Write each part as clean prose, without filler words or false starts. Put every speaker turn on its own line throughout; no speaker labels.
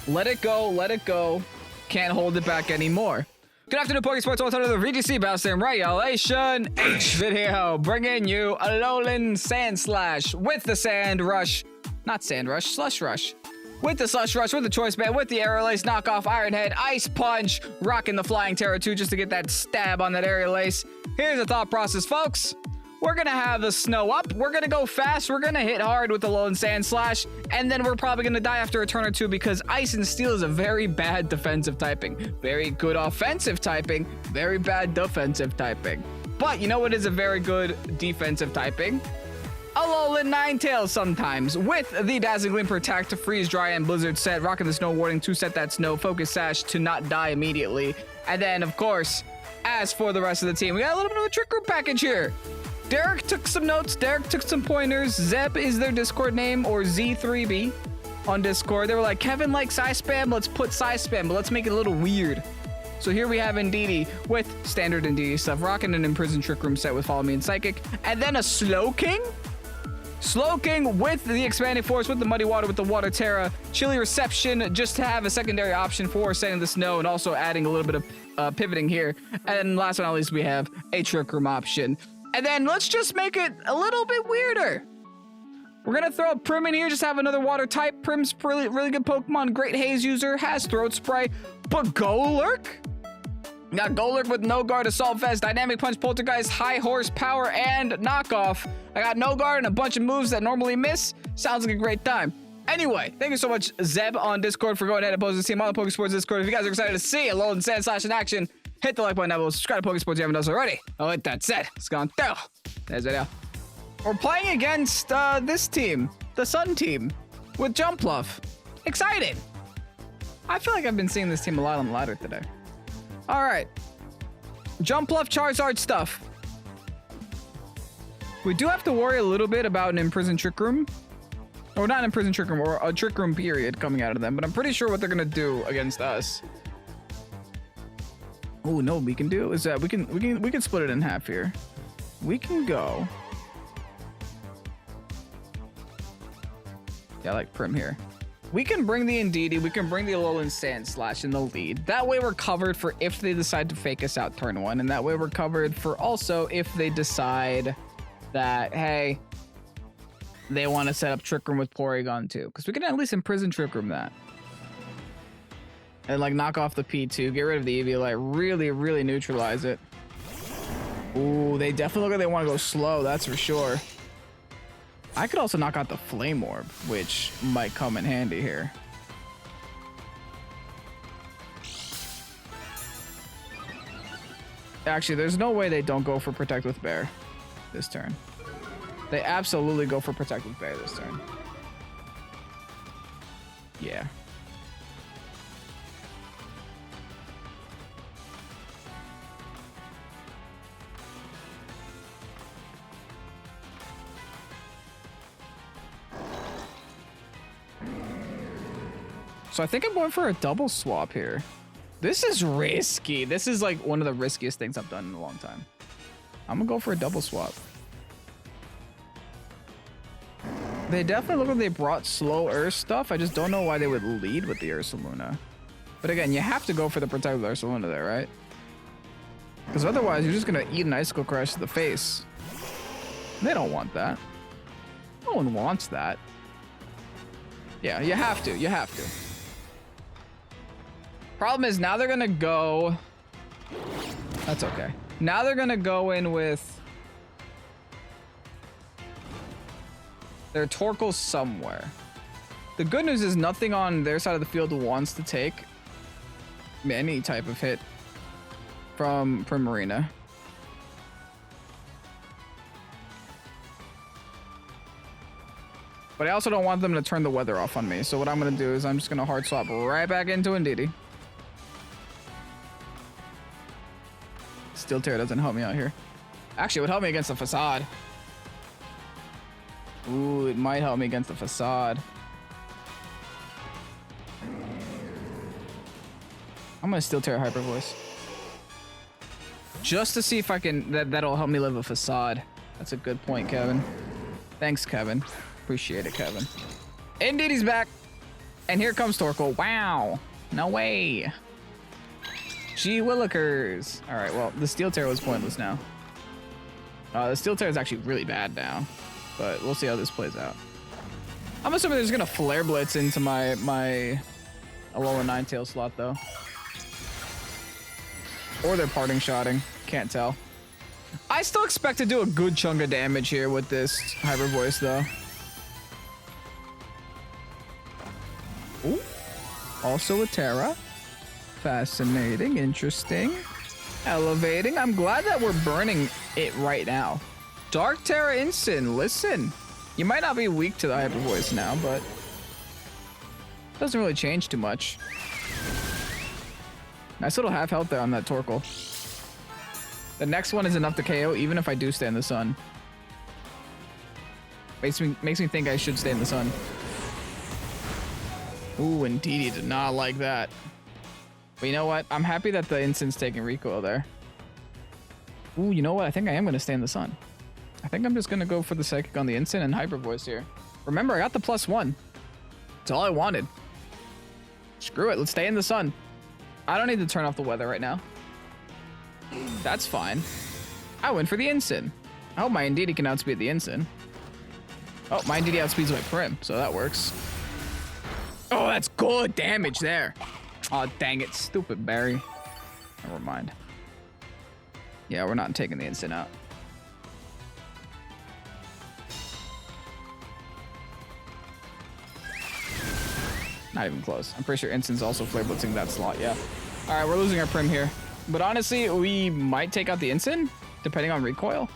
Let it go. Let it go. Can't hold it back anymore. Good afternoon, Pokesports. Welcome to the VGC Bowser Regulation H video. Bringing you Alolan Sandslash with the Sand Rush. Not Sand Rush, Slush Rush. With the Slush Rush, with the Choice Band, with the Aerial Ace, knockoff Iron Head, Ice Punch, rocking the Flying Terror 2 just to get that stab on that Aerial Ace. Here's the thought process, folks. We're gonna have the snow up, we're gonna go fast, we're gonna hit hard with the Alolan Sandslash, and then we're probably gonna die after a turn or two because Ice and Steel is a very bad defensive typing. Very good offensive typing, very bad defensive typing. But you know what is a very good defensive typing? Alolan Ninetales sometimes, with the Dazzling Gleam Protect to Freeze, Dry, and Blizzard set, rocking the Snow Warding to set that Snow, Focus Sash to not die immediately. And then, of course, as for the rest of the team, we got a little bit of a Trick Room package here. Derek took some notes, Derek took some pointers. Zeb is their Discord name, or Z3B on Discord. They were like, Kevin likes Psy Spam, let's put Psy Spam, but let's make it a little weird. So here we have Indeedee with standard Indeedee stuff, rocking an Imprisoned Trick Room set with Follow Me and Psychic, and then a Slowking? Slowking with the Expanding Force, with the Muddy Water, with the Water Terra, Chilly Reception, just to have a secondary option for setting the snow and also adding a little bit of pivoting here. And last but not least, we have a Trick Room option. And then let's just make it a little bit weirder. We're gonna throw Prim in here, just have another water type. Prim's really good Pokemon, great haze user, has Throat Spray, but Golurk? Got Golurk with No Guard, Assault Vest, Dynamic Punch, Poltergeist, High Horsepower, and Knockoff. I got No Guard and a bunch of moves that normally miss. Sounds like a great time. Anyway, thank you so much, Zeb, on Discord, for going ahead and posting this team on the Pokesports Discord. If you guys are excited to see Alolan Sandslash in action, hit the like button down below. Subscribe to Pokesports if you haven't done so already. Oh, with that said, it's gone through. There's the video. We're playing against this team, the Sun team, with Jumpluff. Excited. I feel like I've been seeing this team a lot on the ladder today. All right. Jumpluff Charizard stuff. We do have to worry a little bit about an Imprisoned Trick Room. Or not an Imprisoned Trick Room, or a Trick Room period coming out of them. But I'm pretty sure what they're going to do against us. Oh no, we can do is that we can split it in half here. We can go. Yeah, I like Prim here. We can bring the Indeedee, we can bring the Alolan Sandslash in the lead. That way we're covered for if they decide to fake us out turn one, and that way we're covered for also if they decide that, hey, they want to set up Trick Room with Porygon too, because we can at least imprison Trick Room that. And like knock off the P2, get rid of the Eviolite, really neutralize it. Ooh, they definitely look like they want to go slow, that's for sure. I could also knock out the Flame Orb, which might come in handy here. Actually, there's no way they don't go for Protect with Bear this turn. They absolutely go for Protect with Bear this turn. Yeah. So I think I'm going for a double swap here. This is risky. This is like one of the riskiest things I've done in a long time. I'm gonna go for a double swap. They definitely look like they brought slow Earth stuff. I just don't know why they would lead with the Ursaluna. But again, you have to go for the Protect with Ursaluna there, right? Because otherwise you're just gonna eat an Icicle Crash to the face. They don't want that. No one wants that. Yeah, you have to. You have to. Problem is now they're gonna go. That's okay. Now they're gonna go in with their Torkoal somewhere. The good news is nothing on their side of the field wants to take any type of hit from Primarina. But I also don't want them to turn the weather off on me. So what I'm gonna do is I'm just gonna hard swap right back into Indeedee. Steel Terror doesn't help me out here. Actually, it would help me against the Facade. Ooh, it might help me against the Facade. I'm gonna Steel Terror Hyper Voice. Just to see if I can, that'll help me live a Facade. That's a good point, Kevin. Thanks, Kevin. Appreciate it, Kevin. Indeedee's back. And here comes Torkoal. Wow. No way. Gee willikers. All right, well, the Steel Tear was pointless now. The Steel Tear is actually really bad now, but we'll see how this plays out. I'm assuming they're just gonna Flare Blitz into my Alolan Ninetales slot though. Or they're parting shotting. Can't tell. I still expect to do a good chunk of damage here with this Hyper Voice though. Ooh. Also a Terra. Fascinating, interesting. Elevating. I'm glad that we're burning it right now. Dark Terra Instant, listen. You might not be weak to the Hyper Voice now, but doesn't really change too much. Nice little half health there on that Torkoal. The next one is enough to KO even if I do stay in the sun. Makes me think I should stay in the sun. Ooh, indeed, he did not like that. But you know what? I'm happy that the instant's taking recoil there. Ooh, you know what? I think I am going to stay in the sun. I think I'm just going to go for the Psychic on the instant and Hyper Voice here. Remember, I got the +1. That's all I wanted. Screw it. Let's stay in the sun. I don't need to turn off the weather right now. That's fine. I went for the instant. I hope my Indeedee can outspeed the instant. Oh, my Indeedee outspeeds my Prim, so that works. Oh, that's good damage there. Oh, dang it. Stupid Barry. Never mind. Yeah, we're not taking the instant out. Not even close. I'm pretty sure instant's also Flare Blitzing that slot, yeah. All right, we're losing our Prim here. But honestly, we might take out the instant, depending on recoil.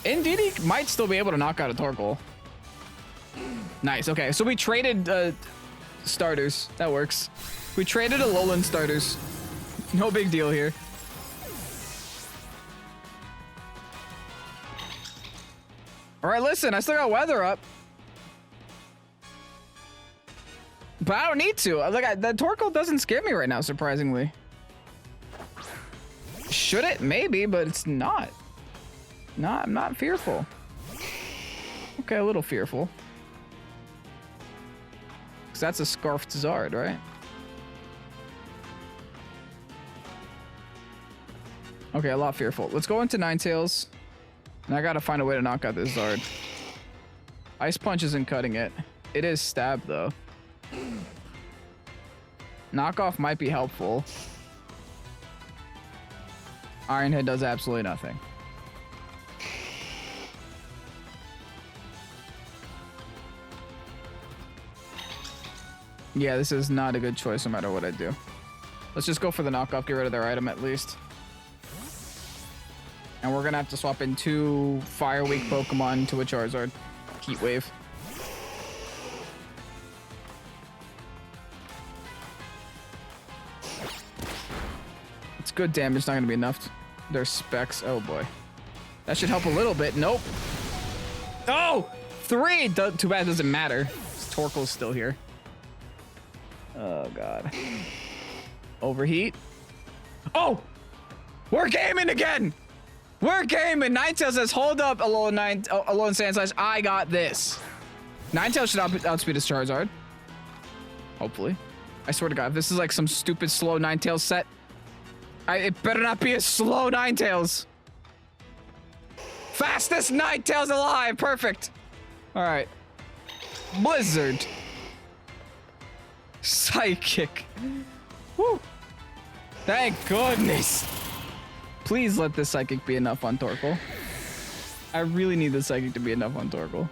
Indeedee might still be able to knock out a Torkoal. Nice, okay. So we traded starters. That works. We traded Alolan starters. No big deal here. All right, listen, I still got weather up. But I don't need to. Like, the Torkoal doesn't scare me right now, surprisingly. Should it? Maybe, but it's not. I'm not fearful. Okay, a little fearful. Because that's a Scarfed Zard, right? Okay, a lot fearful. Let's go into Ninetales. And I gotta find a way to knock out this Zard. Ice Punch isn't cutting it. It is Stab, though. Knockoff might be helpful. Iron Head does absolutely nothing. Yeah, this is not a good choice no matter what I do. Let's just go for the knockoff, get rid of their item at least. And we're gonna have to swap in 2 Fire Weak Pokemon to a Charizard. Heat Wave. It's good damage, not gonna be enough. There's Specs. Oh boy. That should help a little bit. Nope. Oh! 3! Too bad it doesn't matter. Torkoal's still here. Oh god. Overheat. Oh! We're gaming again! We're gaming! Ninetales says, hold up, Alolan Sandslash. I got this. Ninetales should outspeed his Charizard. Hopefully. I swear to god, if this is like some stupid slow Ninetales set, it better not be a slow Ninetales. Fastest Ninetales alive! Perfect! Alright. Blizzard. Psychic. Woo! Thank goodness! Please let this Psychic be enough on Torkoal. I really need the Psychic to be enough on Torkoal.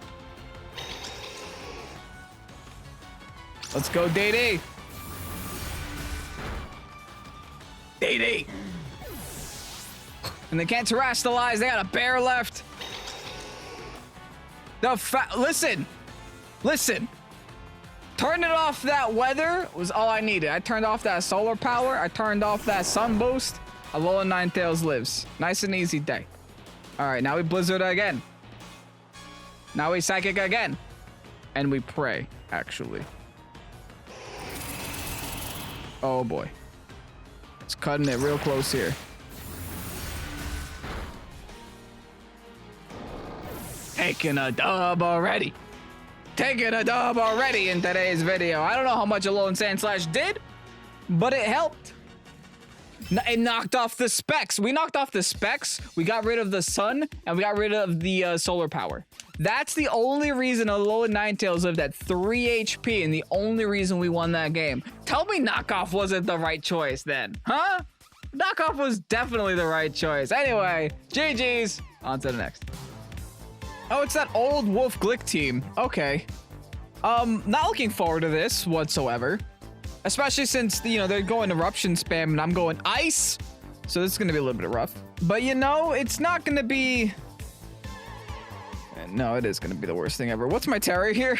Let's go, Day-Day! Day-Day! And they can't terrestrialize. They got a bear left. Listen! Listen! Turning off that weather was all I needed. I turned off that solar power. I turned off that sun boost. Alolan Ninetales lives. Nice and easy day. All right, now we Blizzard again. Now we Psychic again. And we pray, actually. Oh boy. It's cutting it real close here. Taking a dub already. taking a dub already in today's video. I don't know how much Alolan Sandslash did, but it helped. It knocked off the specs. We knocked off the specs. We got rid of the sun, and we got rid of the solar power. That's the only reason Alolan Ninetales lived at 3 HP, and the only reason we won that game. Tell me knockoff wasn't the right choice then, huh? Knockoff was definitely the right choice. Anyway, GG's. On to the next. Oh, it's that old Wolf Glick team. Okay. Not looking forward to this whatsoever. Especially since, you know, they're going eruption spam and I'm going ice. So this is going to be a little bit rough. But, you know, it's not going to be... No, it is going to be the worst thing ever. What's my terror here?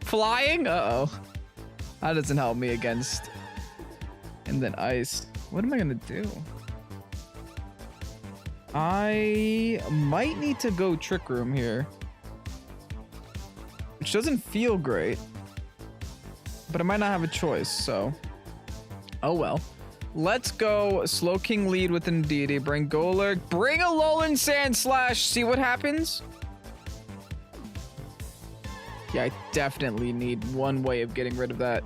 Flying? Uh-oh. That doesn't help me against... And then ice. What am I going to do? I might need to go Trick Room here. Which doesn't feel great. But I might not have a choice, so... Oh well. Let's go Slow King lead with an Deity. Bring Golurk. Bring Alolan Sandslash. See what happens? Yeah, I definitely need one way of getting rid of that.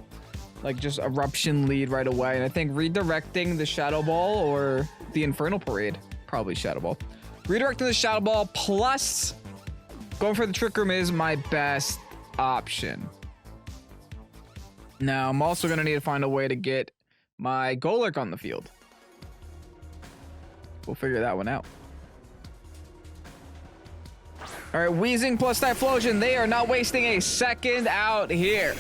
Like, just Eruption lead right away. And I think redirecting the Shadow Ball or the Infernal Parade. Probably Shadow Ball. Redirecting the Shadow Ball plus going for the Trick Room is my best option. Now, I'm also going to need to find a way to get my Golurk on the field. We'll figure that one out. All right, Wheezing plus Typhlosion. They are not wasting a second out here.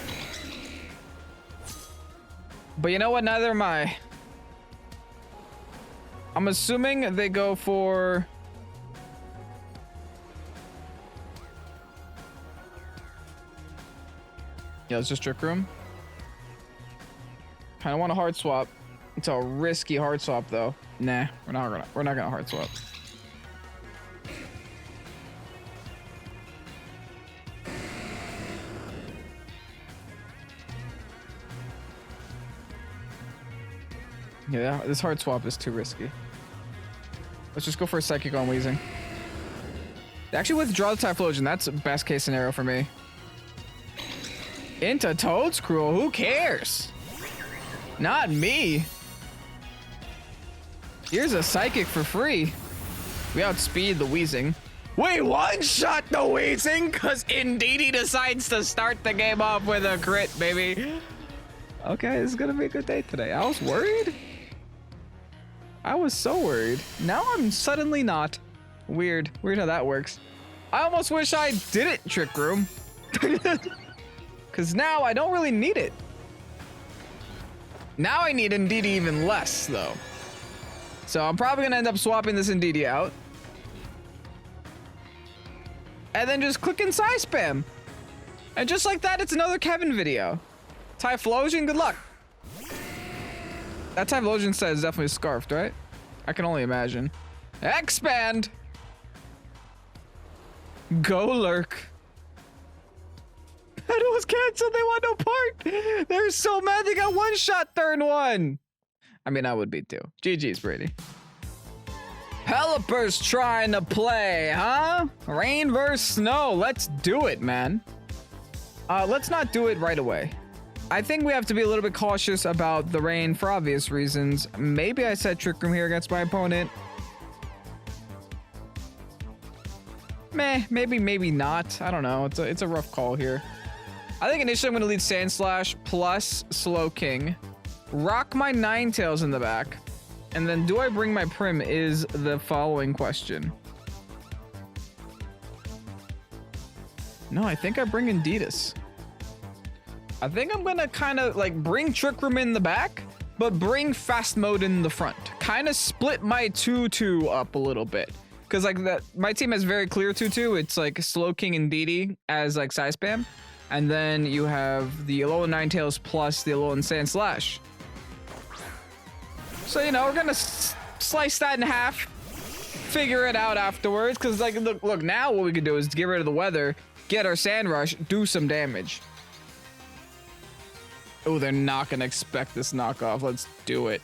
But you know what? Neither am I. I'm assuming they go for... Yeah, let's just Trick Room. Kind of want a hard swap. It's a risky hard swap though. Nah, we're not gonna hard swap. Yeah, this hard swap is too risky. Let's just go for a Psychic on Wheezing. Actually withdraw the Typhlosion. That's best case scenario for me. Into Toadscruel, who cares? Not me. Here's a Psychic for free. We outspeed the Wheezing. We one-shot the Wheezing because Indeedee decides to start the game off with a crit, baby. Okay, this is gonna be a good day today. I was worried. I was so worried. Now I'm suddenly not. Weird. Weird how that works. I almost wish I didn't Trick Room. Because now I don't really need it. Now I need Indeedee even less, though. So I'm probably going to end up swapping this Indeedee out. And then just clicking Psy Spam. And just like that, it's another Kevin video. Typhlosion, good luck. That Typhlosion set is definitely scarfed, right? I can only imagine. Expand! Golurk. That was canceled. They want no part. They're so mad they got one shot turn one. I mean, I would be too. GG's, Brady. Pelipper's trying to play, huh? Rain versus snow. Let's do it, man. Let's not do it right away. I think we have to be a little bit cautious about the rain for obvious reasons. Maybe I said Trick Room here against my opponent. Meh, maybe not. I don't know. It's a rough call here. I think initially I'm going to lead Sandslash plus Slow King. Rock my Ninetales in the back. And then do I bring my Prim is the following question. No, I think I bring Indeedee. I think I'm going to kind of like bring Trick Room in the back, but bring Fast Mode in the front. Kind of split my 2-2 up a little bit. Because like that, my team has very clear 2-2. It's like Slow King and Indeedee as like Psy Spam. And then you have the Alolan Ninetales plus the Alolan Sandslash. So, you know, we're going to slice that in half. Figure it out afterwards. Because, like, look, now what we could do is get rid of the weather, get our Sand Rush, do some damage. Oh, they're not going to expect this knockoff. Let's do it.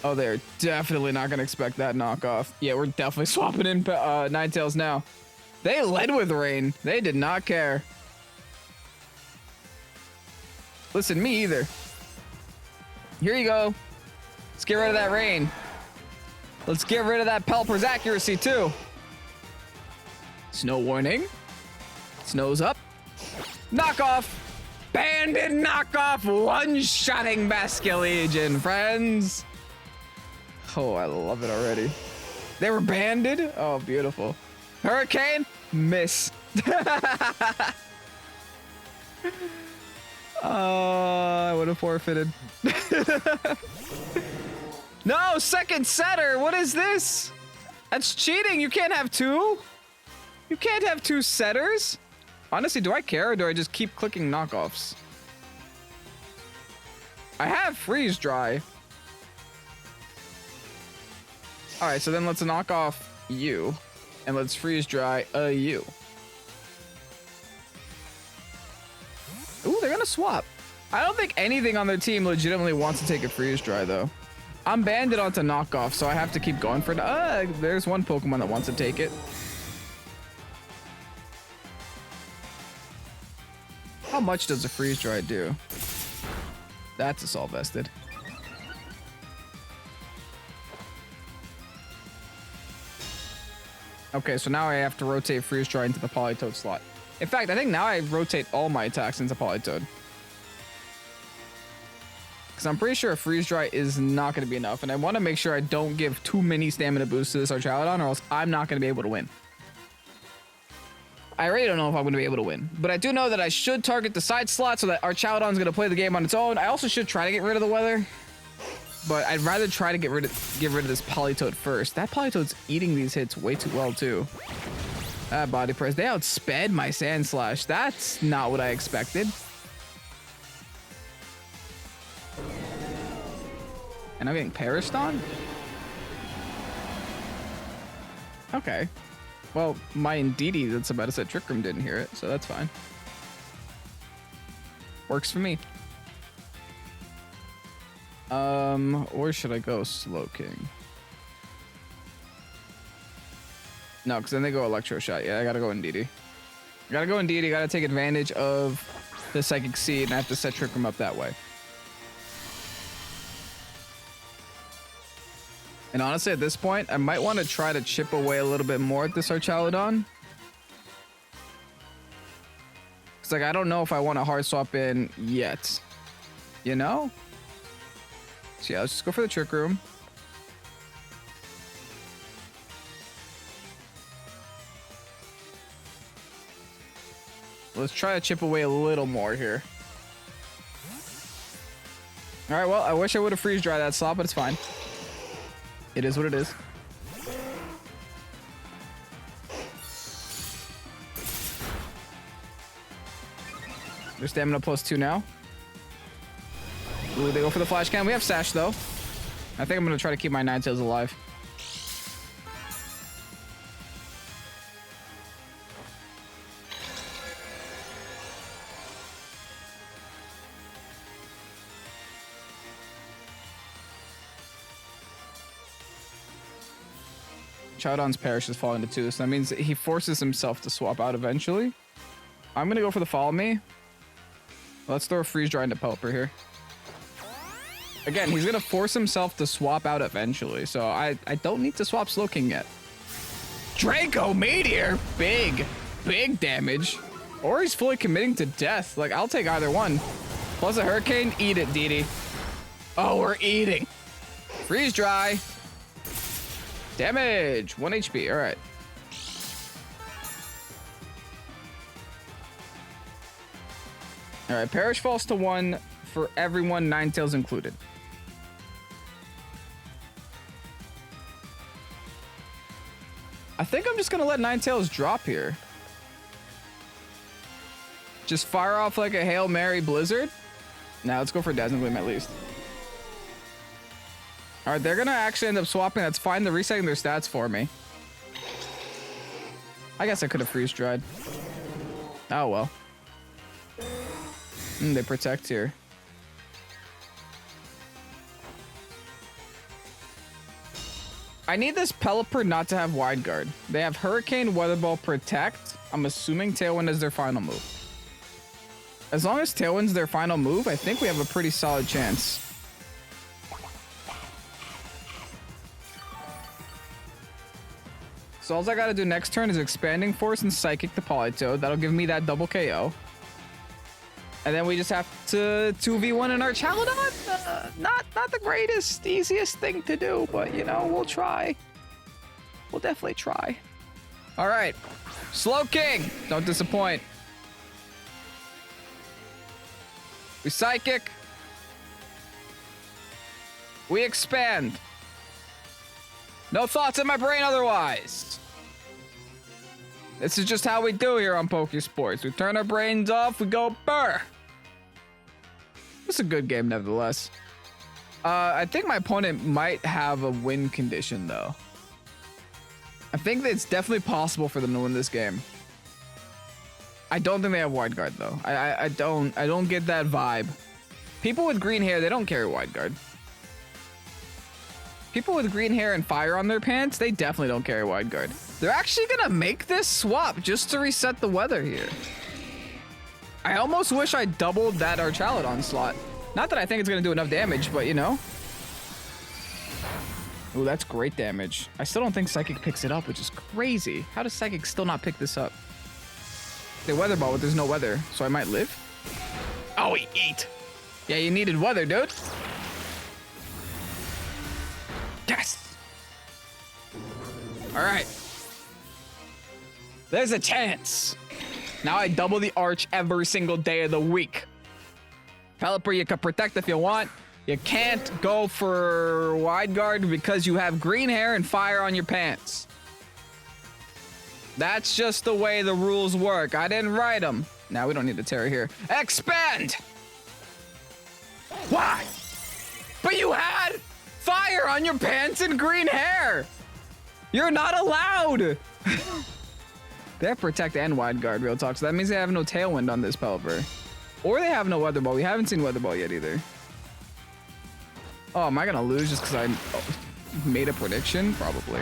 Oh, they're definitely not going to expect that knockoff. Yeah, we're definitely swapping in Ninetales now. They led with rain. They did not care. Listen, me either. Here you go. Let's get rid of that rain. Let's get rid of that Pelipper's accuracy too. Snow warning. Snow's up. Knockoff. Banded knockoff. One-shotting Basculegion, friends. Oh, I love it already. They were banded? Oh, beautiful. Hurricane? Miss. I would have forfeited. No, second setter. What is this? That's cheating. You can't have two. You can't have two setters. Honestly, do I care or do I just keep clicking knockoffs? I have freeze dry. All right, so then let's knock off you and let's freeze dry you. Ooh, they're gonna swap. I don't think anything on their team legitimately wants to take a freeze dry though. I'm banded onto knockoff, so I have to keep going for it. There's one Pokemon that wants to take it. How much does a freeze dry do? That's assault vested. Okay, so now I have to rotate freeze dry into the Politoed slot. In fact, I think now I rotate all my attacks into Politoed. Because I'm pretty sure a freeze dry is not going to be enough. And I want to make sure I don't give too many stamina boosts to this Archaludon or else I'm not going to be able to win. I really don't know if I'm going to be able to win. But I do know that I should target the side slot so that Archaludon's going to play the game on its own. I also should try to get rid of the weather. But I'd rather try to get rid of this Politoed first. That Politoed's eating these hits way too well too. Body press. They outsped my Sandslash. That's not what I expected. And I'm getting perished on? Okay. Well, my Indeedee that's about to set Trick Room didn't hear it, so that's fine. Works for me. Or should I go Slowking? No, because then they go Electro Shot. Yeah, I gotta go Indeedee. I gotta go Indeedee. Gotta take advantage of the Psychic Seed, and I have to set Trick Room up that way. And honestly, at this point, I might want to try to chip away a little bit more at this Archaludon. Because, like, I don't know if I want to hard swap in yet. You know? So, yeah, let's just go for the Trick Room. Let's try to chip away a little more here. All right, well, I wish I would have freeze dry that slot, but it's fine. It is what it is. Their stamina +2 now. Ooh, they go for the Flash Cannon. We have Sash, though. I think I'm going to try to keep my Ninetales alive. Chowdon's Perish is falling to 2, so that means that he forces himself to swap out eventually. I'm gonna go for the Follow Me. Let's throw a Freeze Dry into Pelipper here. Again, he's gonna force himself to swap out eventually, so I don't need to swap Slowking yet. Draco Meteor! Big damage. Or he's fully committing to death. Like, I'll take either one. Plus a Hurricane, eat it, Dee. Oh, we're eating. Freeze Dry. Damage, 1 HP, all right. All right, Perish falls to 1 for everyone, Ninetales included. I think I'm just gonna let Ninetales drop here. Just fire off like a Hail Mary Blizzard. Now let's go for Dazzling Gleam at least. All right, they're gonna actually end up swapping. That's fine. They're resetting their stats for me. I guess I could have freeze dried. Oh well. They protect here. I need this Pelipper not to have Wide Guard. They have Hurricane, Weather Ball, Protect. I'm assuming Tailwind is their final move. As long as Tailwind's their final move, I think we have a pretty solid chance. So all I gotta do next turn is Expanding Force and Psychic the Politoed. That'll give me that double KO. And then we just have to 2v1 in our Chaladon. Not the greatest, easiest thing to do, but you know, we'll try. We'll definitely try. All right, Slowking, don't disappoint. We Psychic. We expand. No thoughts in my brain otherwise. This is just how we do here on Pokesports. We turn our brains off, we go burr. It's a good game nevertheless. I think my opponent might have a win condition though. I think that it's definitely possible for them to win this game. I don't think they have Wide Guard though. I don't get that vibe. People with green hair, they don't carry Wide Guard. People with green hair and fire on their pants, they definitely don't carry Wide Guard. They're actually gonna make this swap just to reset the weather here. I almost wish I doubled that Archaladon slot. Not that I think it's gonna do enough damage, but you know. Ooh, that's great damage. I still don't think Psychic picks it up, which is crazy. How does Psychic still not pick this up? They Weather Ball, but there's no weather, so I might live. Oh, he ate. Yeah, you needed weather, dude. Yes. All right. There's a chance. Now I double the Arch every single day of the week. Pelipper, you can protect if you want. You can't go for Wide Guard because you have green hair and fire on your pants. That's just the way the rules work. I didn't write them. Now we don't need to Terra here. Expand! Why? But you had fire on your pants and green hair! You're not allowed! They have Protect and Wide Guard, real talk, so that means they have no Tailwind on this Pelipper. Or they have no Weather Ball. We haven't seen Weather Ball yet either. Oh, am I gonna lose just because I made a prediction? Probably.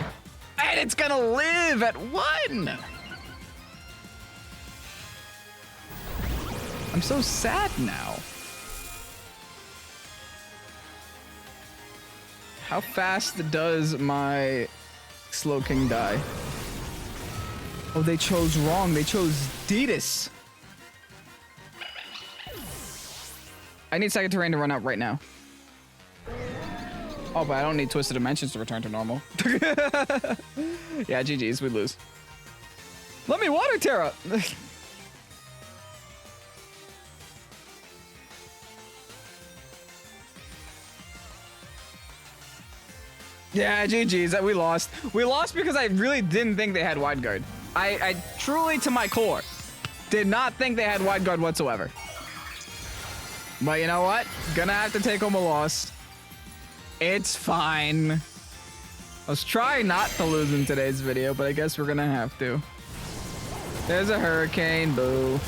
And it's gonna live at 1! I'm so sad now. How fast does my Slowking die? Oh, they chose wrong. They chose Deedus. I need Second Terrain to run out right now. Oh, but I don't need Twisted Dimensions to return to normal. Yeah, GG's, we lose. Let me Water Terra! Yeah, GG's, we lost. We lost because I really didn't think they had Wide Guard. I truly, to my core, did not think they had Wide Guard whatsoever. But you know what? Gonna have to take home a loss. It's fine. I was trying not to lose in today's video, but I guess we're gonna have to. There's a Hurricane, boo.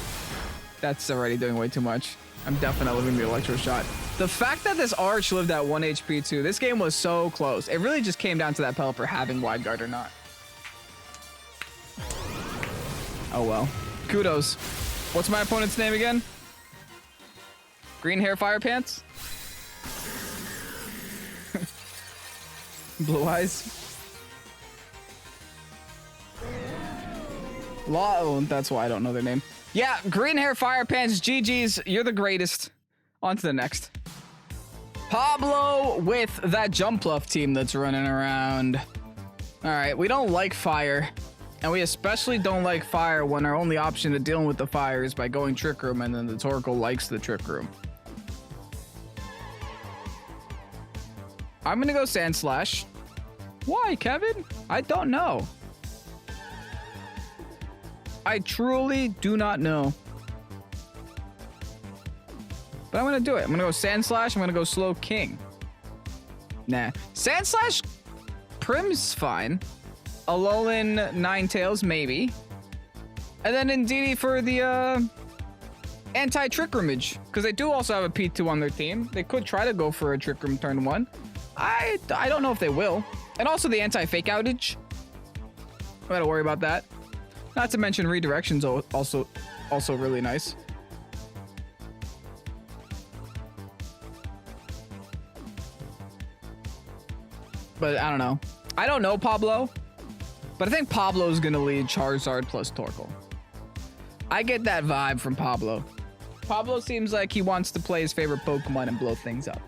That's already doing way too much. I'm definitely living the Electro Shot. The fact that this Arch lived at 1 HP too, this game was so close. It really just came down to that Pelipper having Wide Guard or not. Oh well. Kudos. What's my opponent's name again? Green hair, fire pants? Blue eyes? Oh, that's why I don't know their name. Yeah, green hair, fire pants, GG's, you're the greatest. On to the next. Pablo with that Jumpluff team that's running around. All right, we don't like fire. And we especially don't like fire when our only option to dealing with the fire is by going Trick Room, and then the Torkoal likes the Trick Room. I'm gonna go Sandslash. Why, Kevin? I don't know. I truly do not know. But I'm gonna do it. I'm gonna go Sandslash. I'm gonna go Slowking. Nah. Sandslash Prim's fine. Alolan Ninetales, maybe. And then Indeedee for the anti-Trick Roomage. Because they do also have a P2 on their team. They could try to go for a Trick Room turn 1. I don't know if they will. And also the anti-Fake Outage. I gotta worry about that. Not to mention redirection's also really nice. But I don't know. I don't know Pablo, but I think Pablo's gonna lead Charizard plus Torkoal. I get that vibe from Pablo. Pablo seems like he wants to play his favorite Pokemon and blow things up.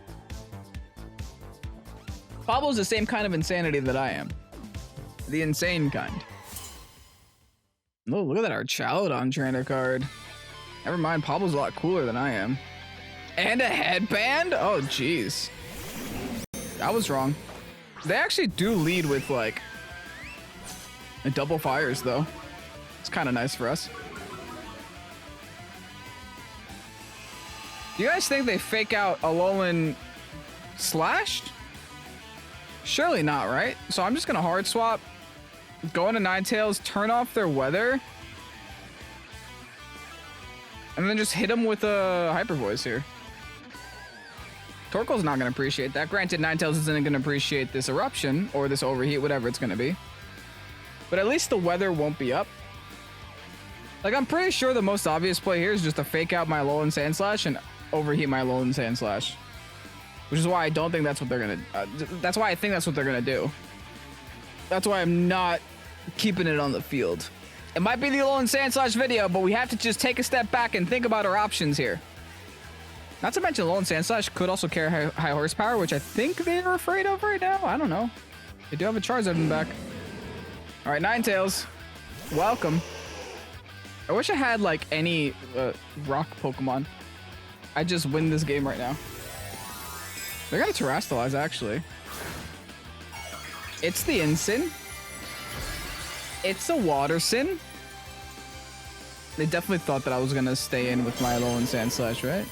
Pablo's the same kind of insanity that I am. The insane kind. Oh, look at that Archaludon trainer card. Never mind, Pablo's a lot cooler than I am. And a headband? Oh, jeez. I was wrong. They actually do lead with, like, a double fires, though. It's kind of nice for us. Do you guys think they fake out Alolan Sandslash? Surely not, right? So I'm just going to hard swap, go into Ninetales, turn off their weather, and then just hit them with a Hyper Voice here. Torkoal's not going to appreciate that. Granted, Ninetales isn't going to appreciate this Eruption or this Overheat, whatever it's going to be. But at least the weather won't be up. Like, I'm pretty sure the most obvious play here is just to fake out my Alolan Sandslash and overheat my Alolan Sandslash. Which is why I don't think that's what they're going to... that's why I think that's what they're going to do. That's why I'm not keeping it on the field. It might be the Alolan Sandslash video, but we have to just take a step back and think about our options here. Not to mention Alolan Sandslash could also carry high horsepower, which I think they're afraid of right now. I don't know. They do have a Charizard in the back. All right, Ninetales. Welcome. I wish I had, like, any rock Pokemon. I'd just win this game right now. They're gonna Terrastalize, actually. It's the Incin. It's a Watersin. They definitely thought that I was gonna stay in with my Alolan Sandslash, right?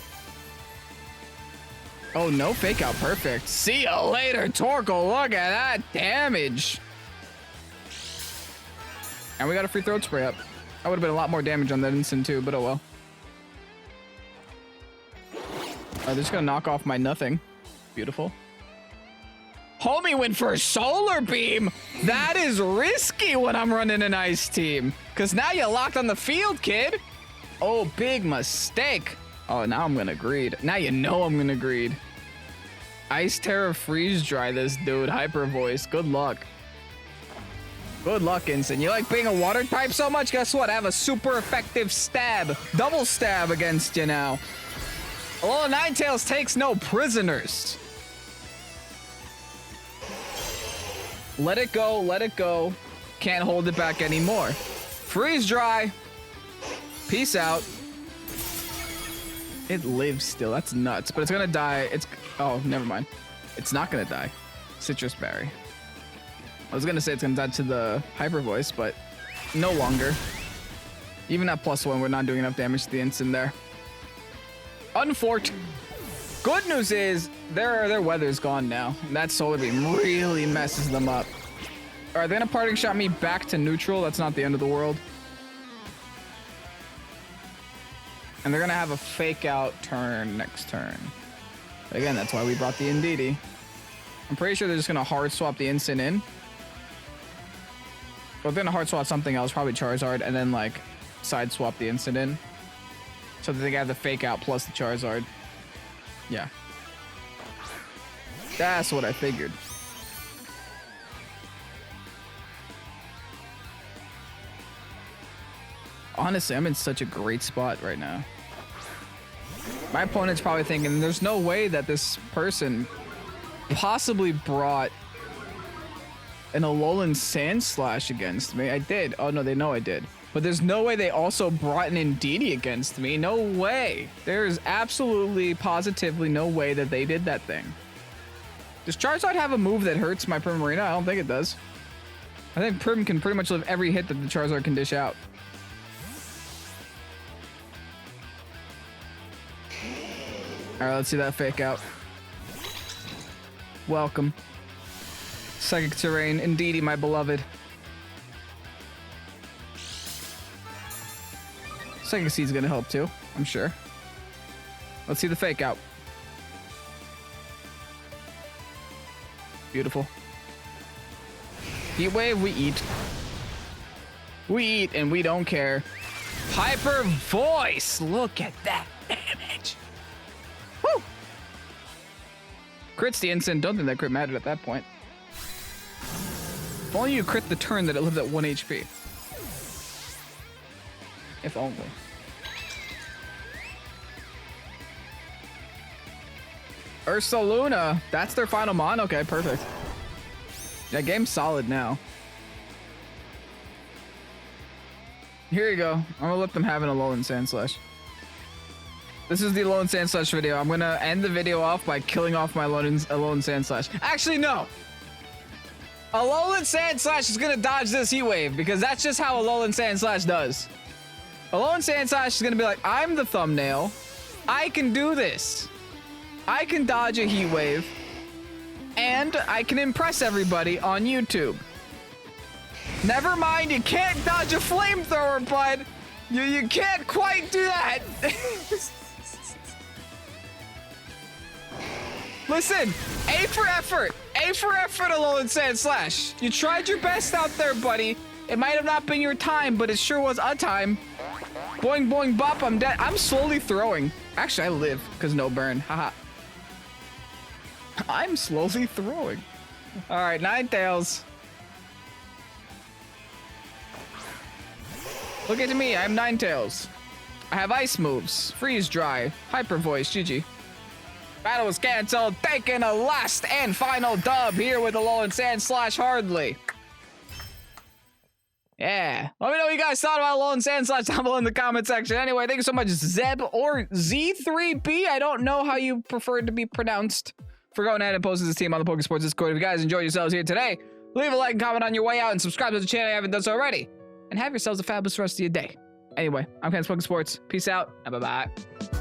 Oh, no fake out. Perfect. See ya later, Torkoal. Look at that damage. And we got a free throat spray up. That would have been a lot more damage on that Incin too, but oh well. They're just gonna knock off my nothing. Beautiful. Homie went for a Solar Beam. That is risky when I'm running an Ice team. Because now you're locked on the field, kid. Oh, big mistake. Oh, now I'm gonna greed. Now you know I'm gonna greed. Ice Terra Freeze Dry this dude. Hyper Voice. Good luck. Good luck, Incin. You like being a water type so much? Guess what? I have a super effective stab. Double stab against you now. Alolan Ninetales takes no prisoners. Let it go. Let it go. Can't hold it back anymore. Freeze Dry. Peace out. It lives still. That's nuts. But it's gonna die. It's... oh, never mind. It's not gonna die. Citrus Berry. I was gonna say it's gonna die to the Hyper Voice, but no longer. Even at +1, we're not doing enough damage to the Incin there. Unfortunate. Good news is their weather's gone now. That Solar Beam really messes them up. All right, they're gonna parting shot me back to neutral. That's not the end of the world. And they're gonna have a fake out turn next turn. Again, that's why we brought the Indeedee. I'm pretty sure they're just gonna hard swap the Incin in. But they're gonna hard swap something else, probably Charizard, and then like side swap the Incin in. So that they have the fake out plus the Charizard. Yeah. That's what I figured. Honestly, I'm in such a great spot right now. My opponent's probably thinking, there's no way that this person possibly brought an Alolan Sandslash against me. I did. Oh, no, they know I did. But there's no way they also brought an Indeedee against me. No way. There is absolutely, positively no way that they did that thing. Does Charizard have a move that hurts my Primarina? I don't think it does. I think Prim can pretty much live every hit that the Charizard can dish out. All right, let's see that fake out. Welcome. Psychic Terrain, Indeedee, my beloved. Psychic Seed's gonna help too, I'm sure. Let's see the fake out. Beautiful. Heat Wave, we eat. We eat and we don't care. Hyper Voice! Look at that damage. Woo! Crits the Incin. Don't think that crit mattered at that point. If only you crit the turn that it lived at 1 HP. If only. Ursaluna. That's their final mon? Okay, perfect. That game's solid now. Here you go. I'm gonna let them have an Alolan Sandslash. This is the Alolan Sandslash video. I'm gonna end the video off by killing off my Alolan Sandslash. Actually, no. Alolan Sandslash is gonna dodge this Heat Wave because that's just how Alolan Sandslash does. Alolan Sandslash is gonna be like, I'm the thumbnail. I can do this. I can dodge a Heat Wave. And I can impress everybody on YouTube. Never mind, you can't dodge a flamethrower, bud. You can't quite do that. Listen, A for effort. A for effort, Alolan Sandslash. You tried your best out there, buddy. It might have not been your time, but it sure was a time. Boing, boing, bop, I'm dead. I'm slowly throwing. Actually, I live, because no burn. Haha. I'm slowly throwing. All right, Ninetales. Look at me, I'm Ninetales. I have ice moves, freeze dry, hyper voice, GG. Battle was canceled, taking a last and final dub here with Alolan Sandslash hardly. Yeah. Let me know what you guys thought about Alolan Sandslash down below in the comment section. Anyway, thank you so much, Zeb or Z3B. I don't know how you prefer it to be pronounced, for going ahead and posting this team on the Pokesports Discord. If you guys enjoyed yourselves here today, leave a like and comment on your way out and subscribe to the channel if you haven't done so already. And have yourselves a fabulous rest of your day. Anyway, I'm Pokesports. Peace out and bye-bye.